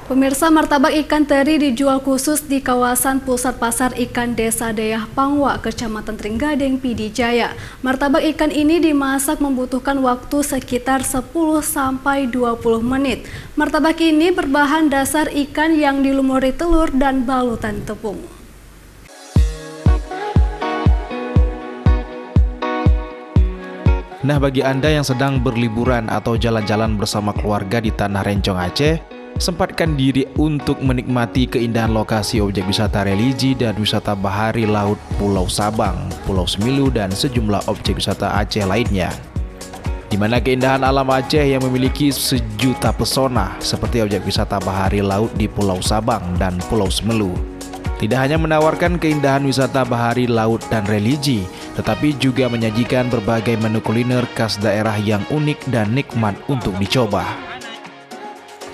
Pemirsa, martabak ikan teri dijual khusus di kawasan pusat pasar ikan Desa Deyah Pangwa, Kecamatan Trenggading, Pidi Jaya. Martabak ikan ini dimasak membutuhkan waktu sekitar 10-20 menit. Martabak ini berbahan dasar ikan yang dilumuri telur dan balutan tepung. Nah, bagi Anda yang sedang berliburan atau jalan-jalan bersama keluarga di Tanah Rencong Aceh, sempatkan diri untuk menikmati keindahan lokasi objek wisata religi dan wisata bahari laut Pulau Sabang, Pulau Semilu, dan sejumlah objek wisata Aceh lainnya. Di mana keindahan alam Aceh yang memiliki sejuta pesona seperti objek wisata bahari laut di Pulau Sabang dan Pulau Semilu. Tidak hanya menawarkan keindahan wisata bahari laut dan religi, tetapi juga menyajikan berbagai menu kuliner khas daerah yang unik dan nikmat untuk dicoba.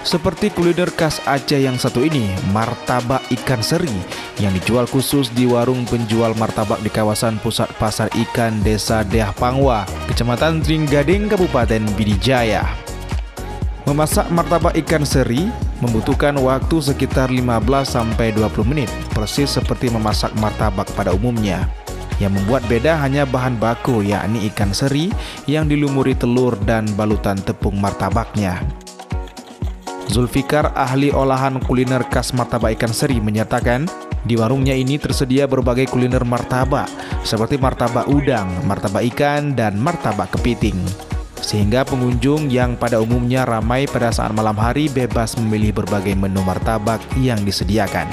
Seperti kuliner khas Aceh yang satu ini, martabak ikan seri yang dijual khusus di warung penjual martabak di kawasan pusat pasar ikan Desa Deyah Pangwa, Kecamatan Trenggading, Kabupaten Pidi Jaya. Memasak martabak ikan seri membutuhkan waktu sekitar 15-20 menit, persis seperti memasak martabak pada umumnya. Yang membuat beda hanya bahan baku, yakni ikan seri yang dilumuri telur dan balutan tepung martabaknya. Zulfikar, ahli olahan kuliner khas martabak ikan seri, menyatakan di warungnya ini tersedia berbagai kuliner martabak seperti martabak udang, martabak ikan, dan martabak kepiting. Sehingga pengunjung yang pada umumnya ramai pada saat malam hari bebas memilih berbagai menu martabak yang disediakan.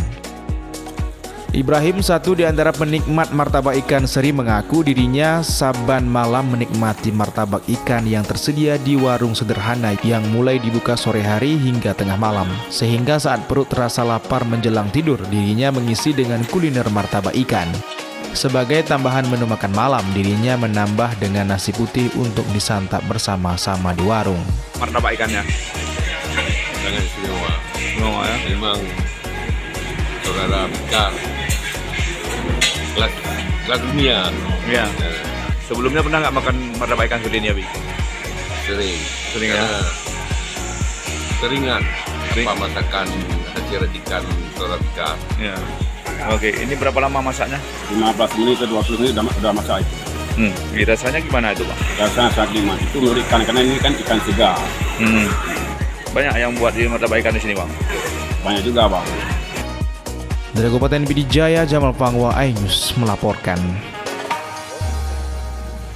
Ibrahim, satu di antara penikmat martabak ikan seri, mengaku dirinya saban malam menikmati martabak ikan yang tersedia di warung sederhana yang mulai dibuka sore hari hingga tengah malam. Sehingga saat perut terasa lapar menjelang tidur, dirinya mengisi dengan kuliner martabak ikan. Sebagai tambahan menu makan malam, dirinya menambah dengan nasi putih untuk disantap bersama-sama di warung. Martabak ikannya Sangat istimewa. semua ya. Memang saudara besar kelas dunia. Iya. Sebelumnya pernah nggak makan martabak ikan seperti ini, Abi? Sering ya. Seringan Sering. apa masakan hasil ikan saudara besar. Iya. Oke, ini berapa lama masaknya? 15 menit ke 20 menit udah masak itu. Rasanya gimana itu, Bang? Rasanya sangat nikmat. Itu menurut ikan, karena ini kan ikan segar. Banyak yang buat di martabak ikan di sini, Bang. Banyak juga, Bang. Dari Kabupaten Pidi Jaya, Jamal Pangwa, iNews melaporkan.